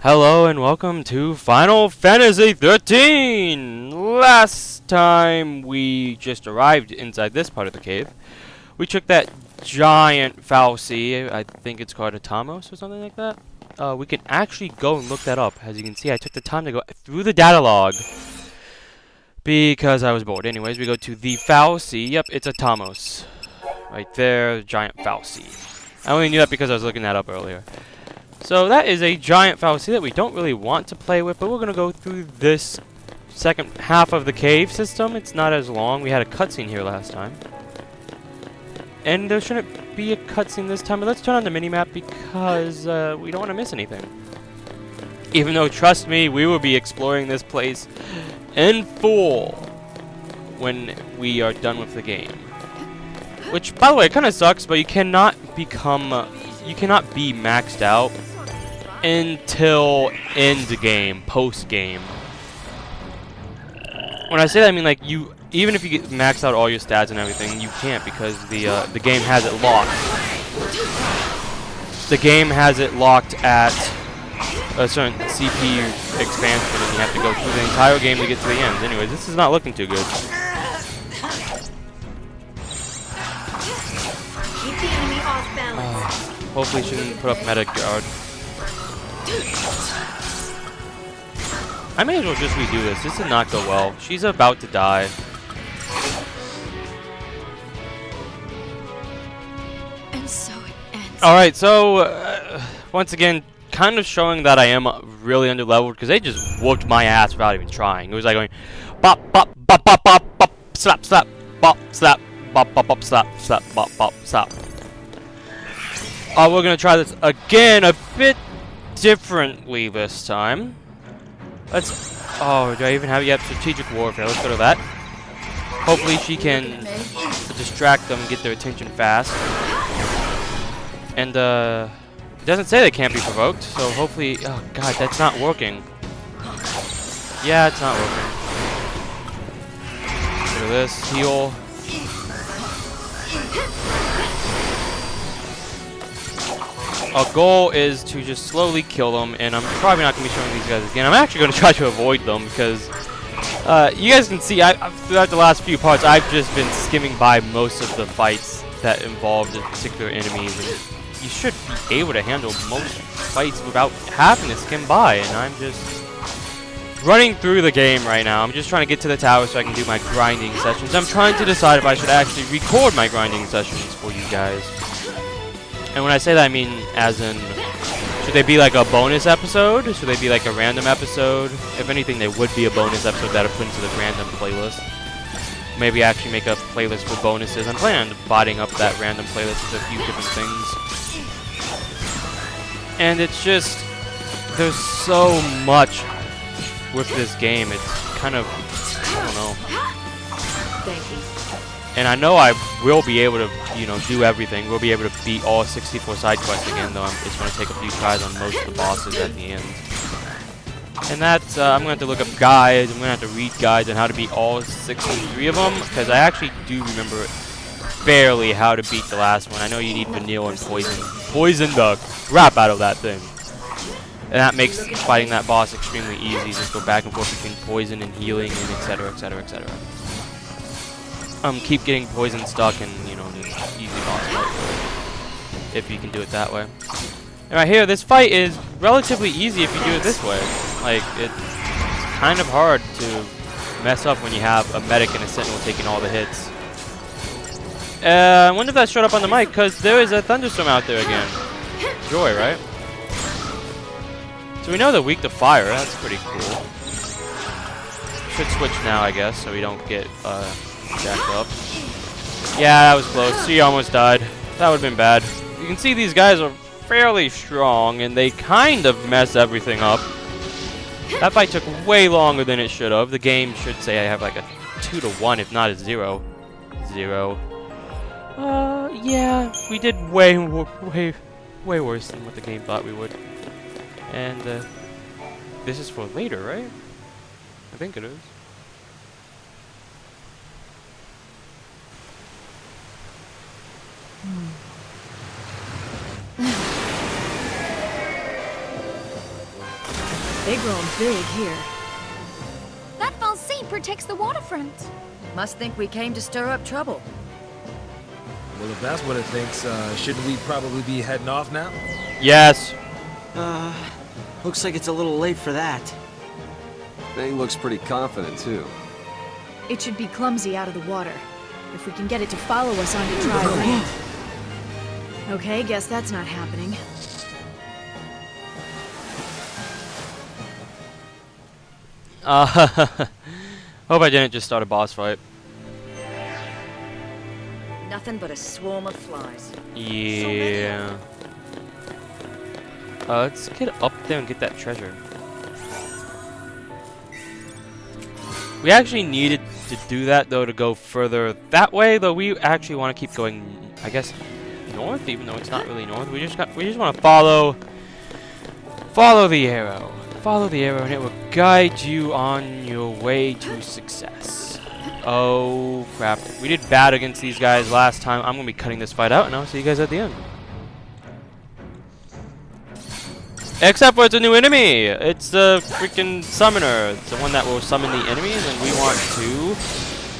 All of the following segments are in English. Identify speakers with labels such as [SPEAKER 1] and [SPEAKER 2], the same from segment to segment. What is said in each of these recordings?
[SPEAKER 1] Hello and welcome to Final Fantasy XIII! Last time we just arrived inside this part of the cave, we took that giant fal'cie, I think it's called a Tamos or something like that. We can actually go and look that up. As you can see, I took the time to go through the data log because I was bored. Anyways, we go to the fal'cie. Yep, it's a Tamos. Right there, giant fal'cie. I only knew that because I was looking that up earlier. So that is a giant fal'cie that we don't really want to play with, but we're going to go through this second half of the cave system. It's not as long. We had a cutscene here last time. And there shouldn't be a cutscene this time, but let's turn on the minimap because we don't want to miss anything. Even though, trust me, we will be exploring this place in full when we are done with the game. Which, by the way, kind of sucks, but you cannot become... you cannot be maxed out until end game, post game. When I say that, I mean like even if you get maxed out all your stats and everything, you can't because the game has it locked. The game has it locked at a certain CPU expansion, and you have to go through the entire game to get to the end. Anyways, this is not looking too good.
[SPEAKER 2] Keep the enemy off balance.
[SPEAKER 1] Hopefully she can put up medic guard. I may as well just redo this. This did not go well. She's about to die.
[SPEAKER 2] And so it ends.
[SPEAKER 1] Alright, so once again, kind of showing that I am really underleveled because they just whooped my ass without even trying. It was like going bop bop bop bop bop bop slap slap bop slap bop bop bop slap slap bop bop slap. We're gonna try this again a bit differently this time. Let's. Oh, do I even have it yet? Strategic warfare. Let's go to that. Hopefully, she can distract them, get their attention fast. And it doesn't say they can't be provoked, so hopefully. Oh God, that's not working. Yeah, it's not working. Look at this heal. Our goal is to just slowly kill them, and I'm probably not going to be showing these guys again. I'm actually going to try to avoid them because you guys can see throughout the last few parts I've just been skimming by most of the fights that involve the particular enemies, and you should be able to handle most fights without having to skim by, and I'm just running through the game right now. I'm just trying to get to the tower so I can do my grinding sessions. I'm trying to decide if I should actually record my grinding sessions for you guys. And when I say that, I mean as in, should they be like a bonus episode? Should they be like a random episode? If anything, they would be a bonus episode that I put into the random playlist. Maybe actually make a playlist for bonuses. I'm planning on dividing up that random playlist into a few different things. And it's just, there's so much with this game. It's kind of, I don't know.
[SPEAKER 2] Thank you.
[SPEAKER 1] And I know I will be able to, you know, do everything. We'll be able to beat all 64 side quests again, though it's going to take a few tries on most of the bosses at the end. And that's, I'm going to have to look up guides. I'm going to have to read guides on how to beat all 63 of them, because I actually do remember barely how to beat the last one. I know you need vanilla and poison. Poison the crap out of that thing. And that makes fighting that boss extremely easy. Just go back and forth between poison and healing and etc, etc, etc. Keep getting poison stuck and, you know, just easy boss fight. If you can do it that way. And right here, this fight is relatively easy if you do it this way. Like, it's kind of hard to mess up when you have a medic and a sentinel taking all the hits. I wonder if that showed up on the mic, because there is a thunderstorm out there again. Joy, right? So we know they're weak to fire. That's pretty cool. Should switch now, I guess, so we don't get, jacked up. Yeah, that was close. She almost died. That would have been bad. You can see these guys are fairly strong, and they kind of mess everything up. That fight took way longer than it should have. The game should say I have like a 2-to-1, if not a 0. 0. Yeah, we did way worse than what the game thought we would. And, this is for later, right? I think it is.
[SPEAKER 2] They grown big here.
[SPEAKER 3] That fal'cie protects the waterfront.
[SPEAKER 4] Must think we came to stir up trouble.
[SPEAKER 5] Well, if that's what it thinks, shouldn't we probably be heading off now?
[SPEAKER 1] Yes.
[SPEAKER 6] Looks like it's a little late for that.
[SPEAKER 7] Thing looks pretty confident, too.
[SPEAKER 2] It should be clumsy out of the water. If we can get it to follow us onto dry land. Okay, guess that's not happening.
[SPEAKER 1] Hope I didn't just start a boss fight.
[SPEAKER 4] Nothing but a swarm of flies.
[SPEAKER 1] Yeah. Let's get up there and get that treasure. We actually needed to do that though to go further that way, though we actually want to keep going, I guess, north, even though it's not really north. We just want to follow the arrow. Follow the arrow and it will guide you on your way to success. Oh crap. We did bad against these guys last time. I'm going to be cutting this fight out and I'll see you guys at the end. Except for it's a new enemy. It's the freaking summoner. It's the one that will summon the enemies and we want to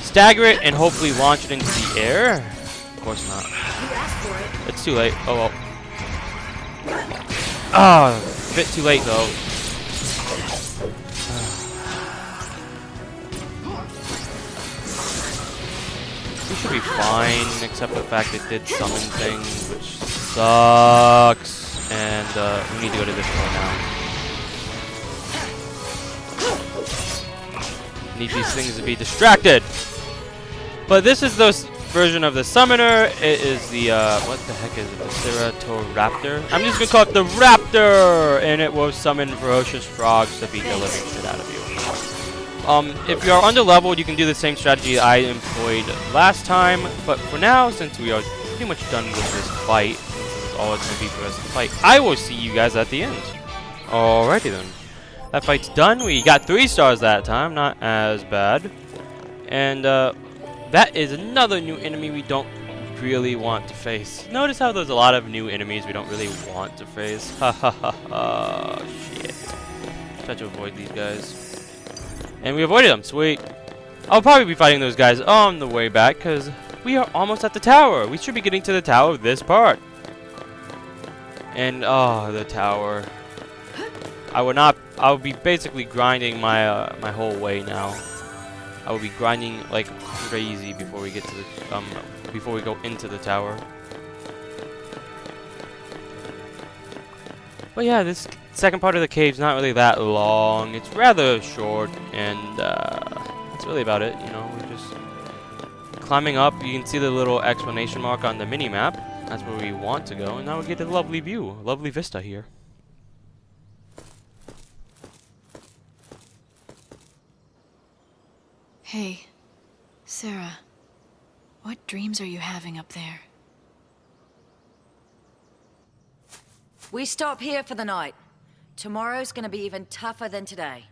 [SPEAKER 1] stagger it and hopefully launch it into the air. Of course not. It's too late. Oh well. Ah, a bit too late though. We should be fine, except for the fact it did summon things, which sucks. And we need to go to this one now. Need these things to be distracted. But this is the version of the summoner. It is the what the heck is it? The Ceratopraptor. I'm just gonna call it the Raptor, and it will summon ferocious frogs to beat the living shit out of you. If you are under-leveled, you can do the same strategy I employed last time, but for now, since we are pretty much done with this fight, this is all it's going to be for us to fight, I will see you guys at the end. Alrighty then. That fight's done. We got 3 stars that time, not as bad. And that is another new enemy we don't really want to face. Notice how there's a lot of new enemies we don't really want to face. Ha ha ha ha. Shit. Try to avoid these guys. And we avoided them. Sweet. I'll probably be fighting those guys on the way back because we are almost at the tower. We should be getting to the tower this part. And oh, the tower. I will be basically grinding my my whole way now. I will be grinding like crazy before we get to the before we go into the tower. But yeah, this second part of the cave's not really that long. It's rather short, and that's really about it. You know, we're just climbing up. You can see the little exclamation mark on the mini map. That's where we want to go, and now we get a lovely view, a lovely vista here.
[SPEAKER 2] Hey, Sarah. What dreams are you having up there?
[SPEAKER 4] We stop here for the night. Tomorrow's gonna be even tougher than today.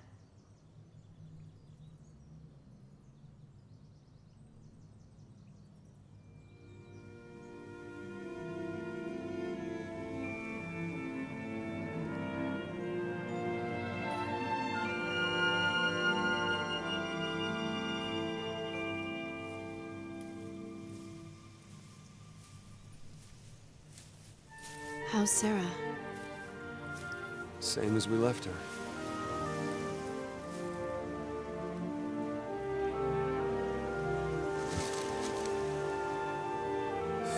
[SPEAKER 2] How's Sarah?
[SPEAKER 7] Same as we left her.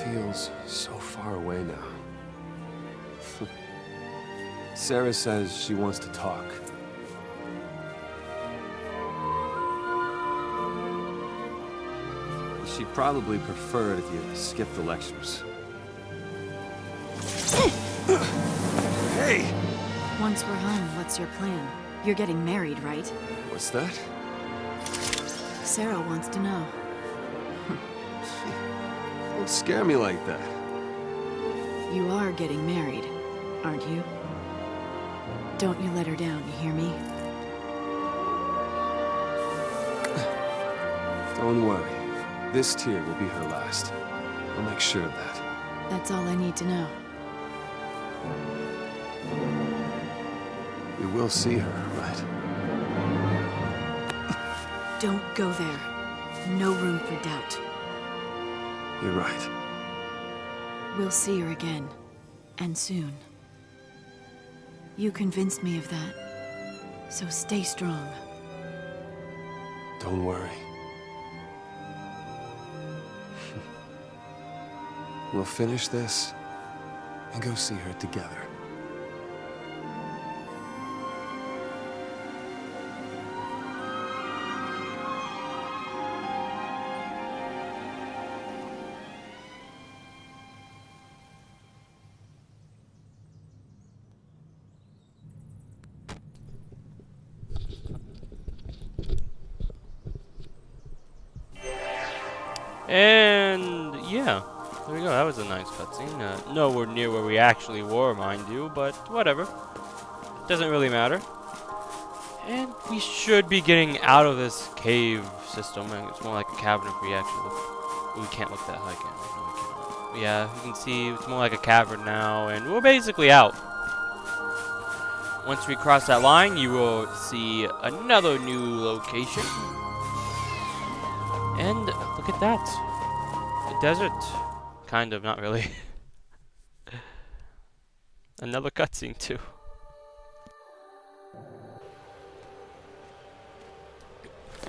[SPEAKER 7] Feels so far away now. Sarah says she wants to talk. She'd probably prefer it if you skipped the lectures. Hey!
[SPEAKER 2] Once we're home, what's your plan? You're getting married, right?
[SPEAKER 7] What's that?
[SPEAKER 2] Sarah wants to know.
[SPEAKER 7] Don't scare me like that.
[SPEAKER 2] You are getting married, aren't you? Don't you let her down, you hear me?
[SPEAKER 7] Don't worry. This tear will be her last. I'll make sure of that.
[SPEAKER 2] That's all I need to know.
[SPEAKER 7] We will see her, right?
[SPEAKER 2] Don't go there. No room for doubt.
[SPEAKER 7] You're right.
[SPEAKER 2] We'll see her again. And soon. You convinced me of that. So stay strong.
[SPEAKER 7] Don't worry. We'll finish this and go see her together.
[SPEAKER 1] And yeah, there we go. That was a nice cutscene. Nowhere near where we actually were, mind you, but whatever. Doesn't really matter. And we should be getting out of this cave system. And it's more like a cavern if we actually look. We can't look that high, can we? No, we cannot. Yeah, you can see it's more like a cavern now, and we're basically out. Once we cross that line, you will see another new location. And look at that. A desert. Kind of, not really. Another cutscene too.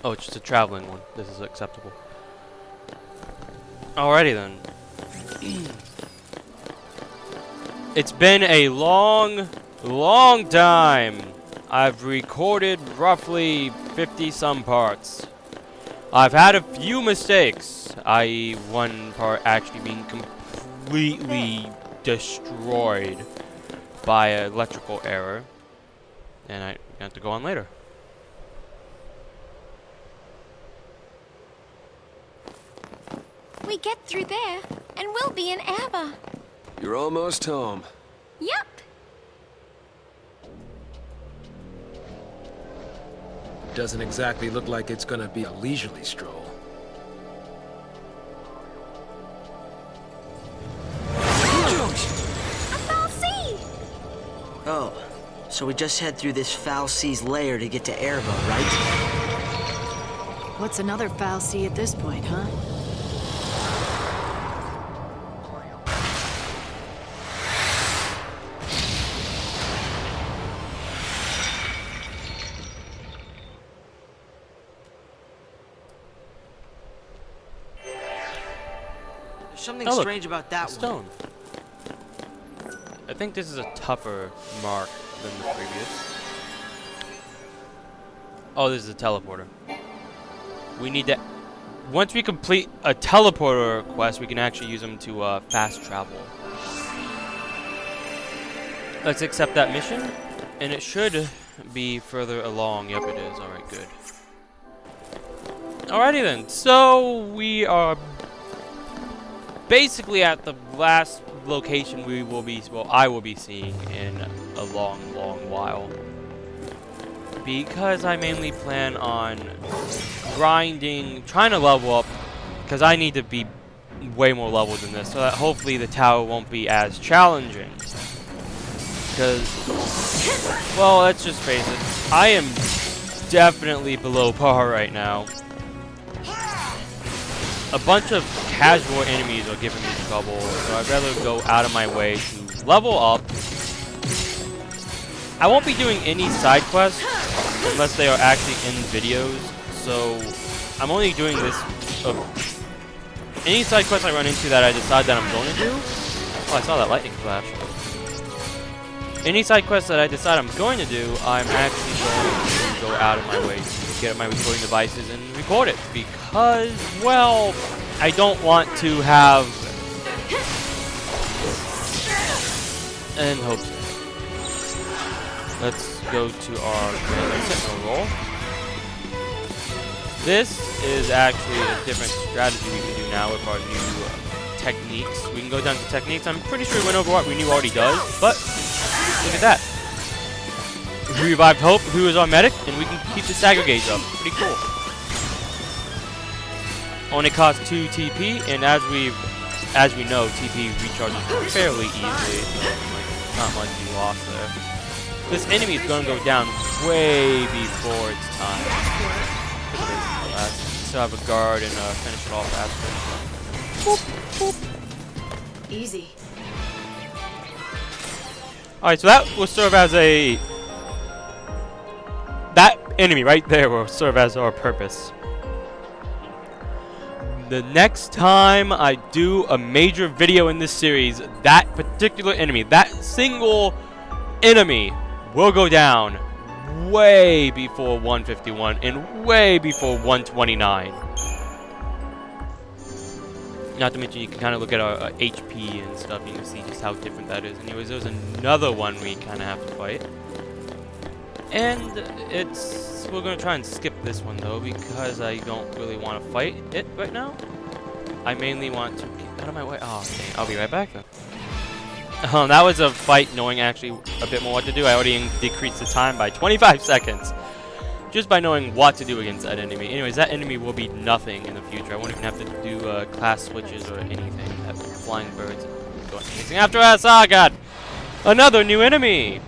[SPEAKER 1] Oh, it's just a traveling one. This is acceptable. Alrighty then. It's been a long time. I've recorded roughly 50 some parts. I've had a few mistakes, i.e. one part actually being completely destroyed by an electrical error, and I have to go on later.
[SPEAKER 3] We get through there, and we'll be in Abba.
[SPEAKER 7] You're almost home.
[SPEAKER 3] Yup.
[SPEAKER 5] Doesn't exactly look like it's gonna be a leisurely stroll.
[SPEAKER 3] A fal'cie!
[SPEAKER 6] Oh, so we just head through this fal'cie's lair to get to Erba, right?
[SPEAKER 2] What's another fal'cie at this point, huh?
[SPEAKER 6] Something
[SPEAKER 1] Oh, look,
[SPEAKER 6] strange about that
[SPEAKER 1] stone. I think this is a tougher mark than the previous. Oh, this is a teleporter. We need to... Once we complete a teleporter quest, we can actually use them to fast travel. Let's accept that mission, and it should be further along. Yep, it is. Alright, good. Alrighty then, so we are basically at the last location we will be, well, I will be seeing in a long while. Because I mainly plan on grinding, trying to level up, because I need to be way more leveled than this, so that hopefully the tower won't be as challenging. Because, well, let's just face it, I am definitely below par right now. A bunch of casual enemies are giving me trouble, so I'd rather go out of my way to level up. I won't be doing any side quests unless they are actually in videos, so I'm only doing this. Any side quests I run into that I decide that I'm going to do. Oh, I saw that lightning flash. Any side quests that I decide I'm going to do, I'm actually going to go out of my way to get my recording devices and record it, because, well, I don't want to have and hope so. Let's go to our Sentinel roll. This is actually a different strategy we can do now with our new techniques. We can go down to techniques. I'm pretty sure we went over what we knew already does, but look at that. We revived Hope, who is our medic, and we can keep the stagger gauge up. Pretty cool. Only costs 2 TP, and as we know, TP recharges fairly easily, so like, not much you lost there. this enemy is gonna go down way before its time. Look at this. Still have a guard and finish it off after. Boop, boop.
[SPEAKER 2] Easy.
[SPEAKER 1] Alright, so that will serve as a... That enemy right there will serve as our purpose. The next time I do a major video in this series, that particular enemy, that single enemy, will go down way before 151 and way before 129. Not to mention, you can kind of look at our HP and stuff, and you can see just how different that is. Anyways, there's another one we kind of have to fight. And we're going to try and skip this one, though, because I don't really want to fight it right now. I mainly want to get out of my way. Oh, dang. I'll be right back, though. That was a fight knowing actually a bit more what to do. I already decreased the time by 25 seconds. Just by knowing what to do against that enemy. Anyways, that enemy will be nothing in the future. I won't even have to do class switches or anything. That flying birds going chasing after us. Oh, God. Another new enemy.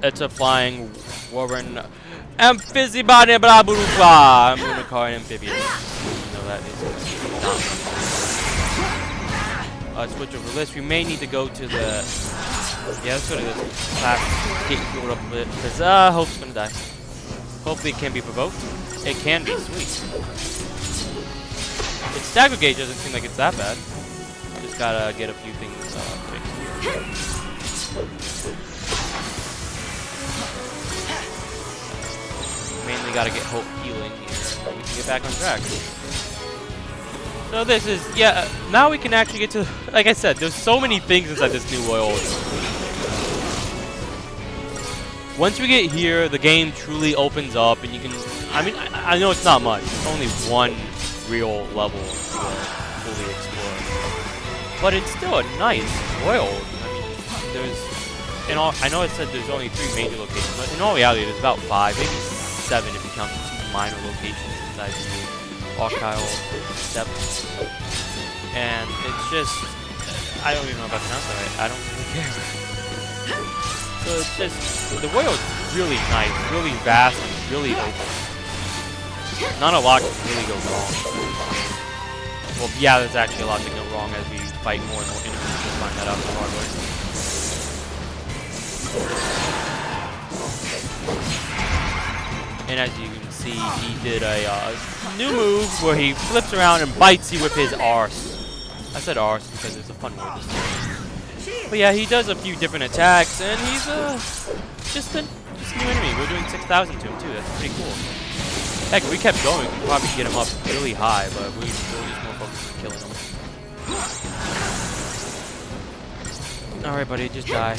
[SPEAKER 1] It's a flying warren amphibody blah blah blah. I'm gonna call it amphibian. No, that is. Switch over list. We may need to go to the. Yeah, let's go to this class. Get healed up a bit because Hope's gonna die. Hopefully, it can be provoked. It can be. Sweet. Its stagger gauge doesn't seem like it's that bad. Just gotta get a few things fixed here. Mainly gotta get Hope healing here, so we can get back on track. So this is, yeah, now we can actually get to, like I said, there's so many things inside this new world. Once we get here, the game truly opens up, and you can, I mean, I know it's not much, it's only one real level to fully explore. But it's still a nice world. I mean, there's, I know it said there's only 3 major locations, but in all reality, there's about 5, maybe 7 if you count the 2 minor locations inside the Archival Steppes. And it's just, I don't even know if I pronounced that right. I don't really care. So it's just, the world's really nice, really vast, and really open. Not a lot can really go wrong. Well, yeah, there's actually a lot to go wrong as we fight more and more enemies to find that out the hard way. And as you can see, he did a new move where he flips around and bites you with his arse. I said arse because it's a fun word to say. But yeah, he does a few different attacks, and he's just a new enemy. We're doing 6,000 to him too. That's pretty cool. Heck, if we kept going, we could probably get him up really high, but we're just more focused on killing him. Alright, buddy, just die.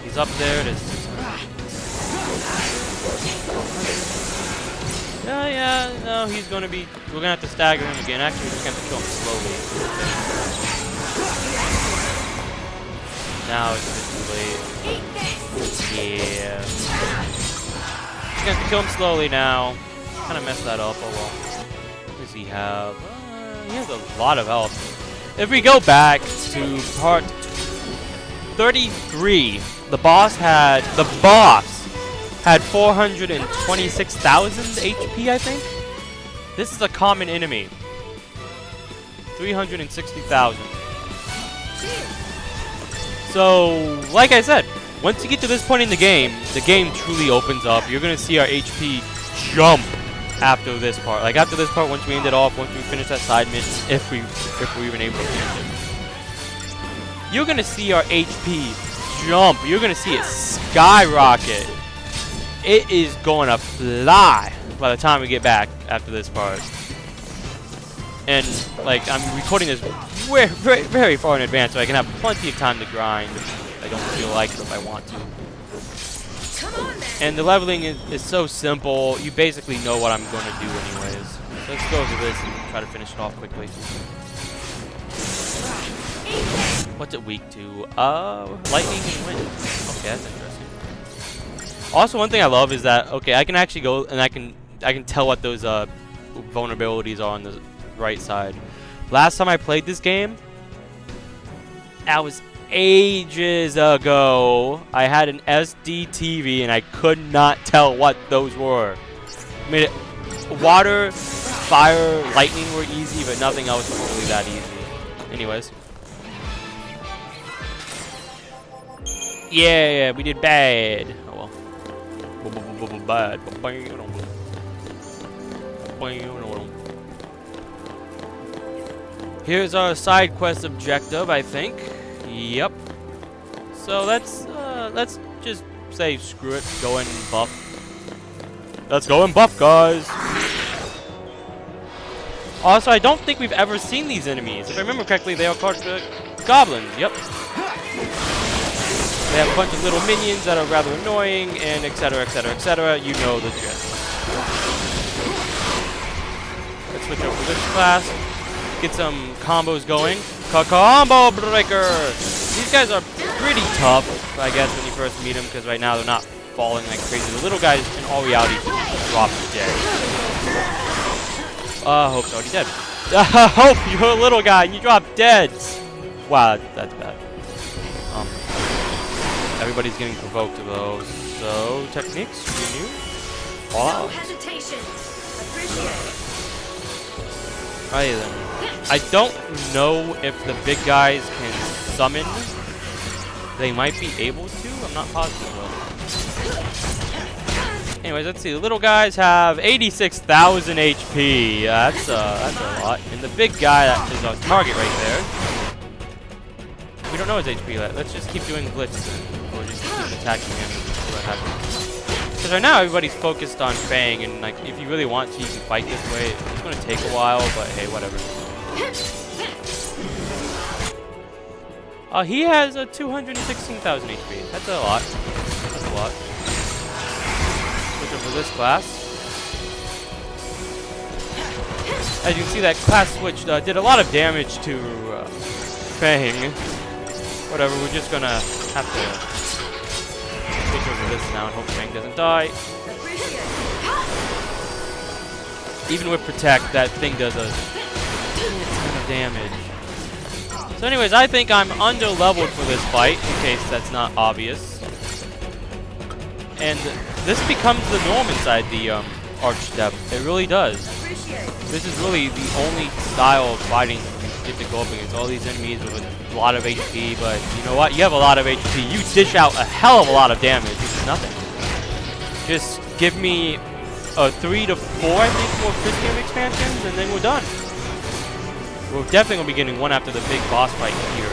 [SPEAKER 1] He's up there. Yeah, no, he's gonna be. We're gonna have to stagger him again. Actually, we're just gonna have to kill him slowly. Now it's just too late. Yeah. Just gonna have to kill him slowly now. Kind of messed that up. Oh well. What does he have? He has a lot of health. If we go back to part 33, the boss had 426,000 HP, I think. This is a common enemy. 360,000. So, like I said, once you get to this point in the game truly opens up. You're gonna see our HP jump after this part. Like after this part, once we end it off, once we finish that side mission, if we're even able to finish it, you're gonna see our HP jump. You're gonna see it skyrocket. It is gonna fly by the time we get back after this part. And like I'm recording this very, very far in advance, so I can have plenty of time to grind if I don't feel like it, if I want to. And the leveling is so simple. You basically know what I'm going to do anyways. So let's go over this and try to finish it off quickly. What's it weak to? Lightning and wind. Okay, that's interesting. Also, one thing I love is that, okay, I can actually go and I can tell what those vulnerabilities are on the right side. Last time I played this game, That was ages ago. I had an SD TV and I could not tell what those were. I mean, water, fire, lightning were easy, but nothing else was really that easy. Anyways. Yeah, we did bad. Oh well. Bad. Here's our side quest objective, I think. Yep. So let's just say screw it, go and buff. Let's go and buff, guys. Also, I don't think we've ever seen these enemies. If I remember correctly, they are called goblins. Yep. They have a bunch of little minions that are rather annoying, and etc., etc., etc. You know the drift. Let's switch over to this class. Get some combos going. Combo breaker! These guys are pretty tough, I guess, when you first meet them, because right now they're not falling like crazy. The little guys, in all reality, should drop dead. Hope's already dead. Hope, you're a little guy, and you drop dead! Wow, that's bad. Everybody's getting provoked though. So, techniques, renew. Wow.
[SPEAKER 4] No hesitation. Appreciate it.
[SPEAKER 1] Alright then. I don't know if the big guys can summon. They might be able to. I'm not positive though. Anyways, let's see. The little guys have 86,000 HP. That's a lot. And the big guy that is our target right there. We don't know his HP yet. Let's just keep doing blitz then. Or just keep attacking him and see what happens. Because right now everybody's focused on Fang, and like if you really want to, you can fight this way. It's going to take a while, but hey, whatever. He has a 216,000 HP. That's a lot. That's a lot. Switch over this class. As you can see, that class switch did a lot of damage to Fang. Whatever, we're just gonna have to switch over this now and hope Fang doesn't die. Even with Protect, that thing does a ton of damage. So anyways, I think I'm under-leveled for this fight, in case that's not obvious. And this becomes the norm inside the Archstep. It really does. This is really the only style of fighting you get to go up against all these enemies with a lot of HP, but you know what? You have a lot of HP. You dish out a hell of a lot of damage. It's nothing. Just give me 3 to 4, I think, more Christian expansions, and then we're done. We're definitely going to be getting one after the big boss fight here.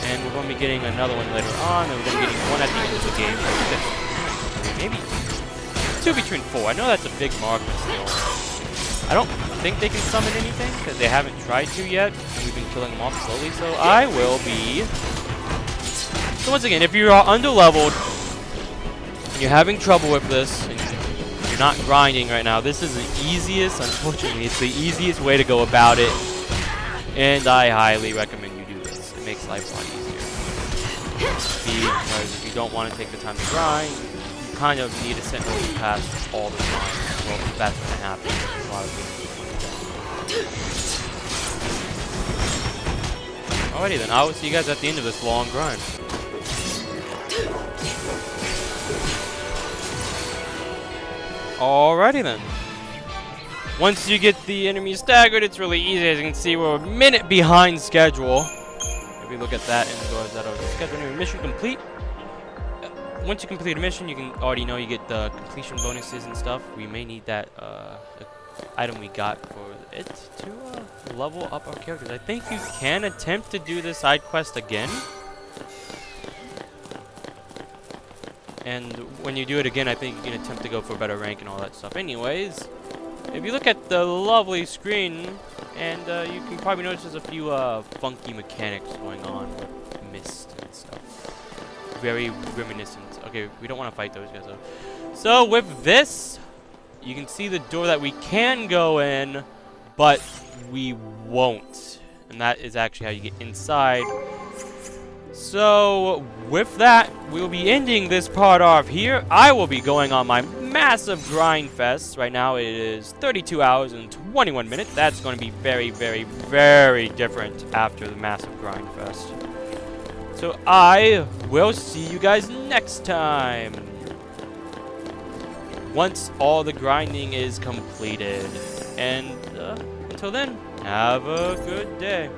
[SPEAKER 1] And we're going to be getting another one later on, and we're going to be getting one at the end of the game. Maybe 2 between 4. I know that's a big mark, but still. I don't think they can summon anything, because they haven't tried to yet, and we've been killing them off slowly, so I will be... So once again, if you are under-leveled, and you're having trouble with this, and you're not grinding right now, this is the easiest, unfortunately, it's the easiest way to go about it, and I highly recommend you do this. It makes life a lot easier. Because if you don't want to take the time to grind, you kind of need to send over the pass all the time. Well, that's going to happen. A lot of things. Alrighty then, I will see you guys at the end of this long grind. Alrighty then. Once you get the enemies staggered, it's really easy. As you can see, we're a minute behind schedule. If you look at that and go, is that over the schedule? Mission complete. Once you complete a mission, you can already know you get the completion bonuses and stuff. We may need that item we got for it to level up our characters. I think you can attempt to do this side quest again. And when you do it again, I think you can attempt to go for a better rank and all that stuff. Anyways, if you look at the lovely screen, and you can probably notice there's a few funky mechanics going on with mist and stuff. Very reminiscent. Okay, we don't want to fight those guys though. So with this, you can see the door that we can go in, but we won't. And that is actually how you get inside. So, with that, we'll be ending this part off here. I will be going on my massive grind fest. Right now it is 32 hours and 21 minutes. That's going to be very, very, very different after the massive grind fest. So I will see you guys next time. Once all the grinding is completed. And until then, have a good day.